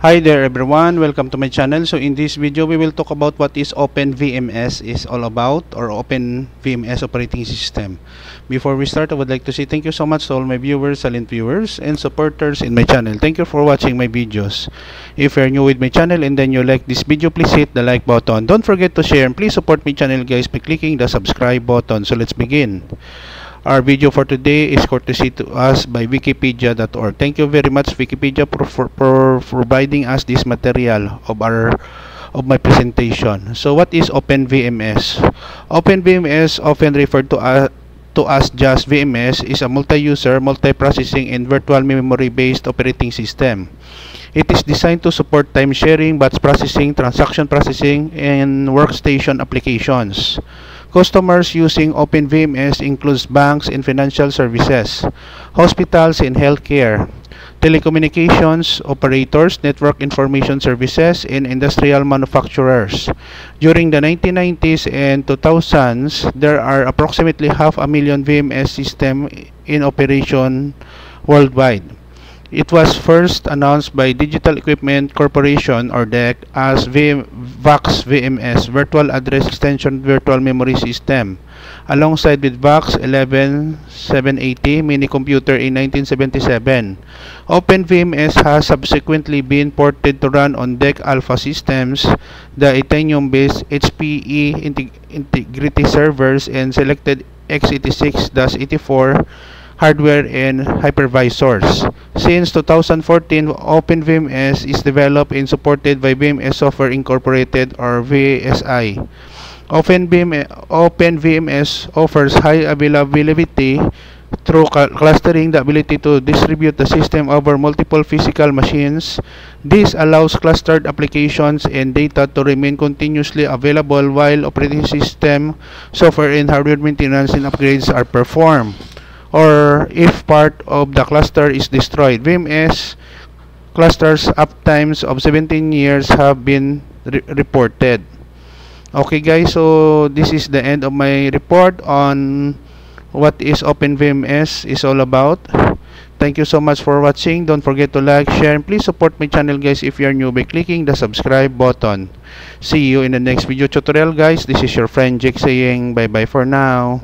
Hi there everyone, welcome to my channel. So in this video we will talk about what is OpenVMS is all about, or OpenVMS operating system. Before we start, I would like to say thank you so much to all my viewers, silent viewers, and supporters in my channel. Thank you for watching my videos. If you're new with my channel and then you like this video, please hit the like button. Don't forget to share and please support my channel guys by clicking the subscribe button. So let's begin. Our video for today is courtesy to us by wikipedia.org. Thank you very much Wikipedia for providing us this material of my presentation. So what is OpenVMS? OpenVMS, often referred to as just VMS, is a multi-user, multi-processing, and virtual memory-based operating system. It is designed to support time sharing, batch processing, transaction processing, and workstation applications. Customers using OpenVMS includes banks and financial services, hospitals and healthcare, telecommunications operators, network information services, and industrial manufacturers. During the 1990s and 2000s, there are approximately 500,000 VMS systems in operation worldwide. It was first announced by Digital Equipment Corporation or DEC as VAX VMS, Virtual Address Extension Virtual Memory System, alongside with VAX 11780 mini computer in 1977. OpenVMS has subsequently been ported to run on DEC Alpha systems, the Itanium-based HPE Integrity servers, and selected x86-84 hardware and hypervisors. Since 2014, OpenVMS is developed and supported by VMS Software Incorporated or VSI. OpenVMS offers high availability through clustering, the ability to distribute the system over multiple physical machines. This allows clustered applications and data to remain continuously available while operating system, software, and hardware maintenance and upgrades are performed, or if part of the cluster is destroyed. VMS clusters uptimes of 17 years have been reported. Okay guys, so this is the end of my report on what is OpenVMS is all about. Thank you so much for watching. Don't forget to like, share, and please support my channel guys if you are new by clicking the subscribe button. See you in the next video tutorial guys. This is your friend Jake saying bye bye for now.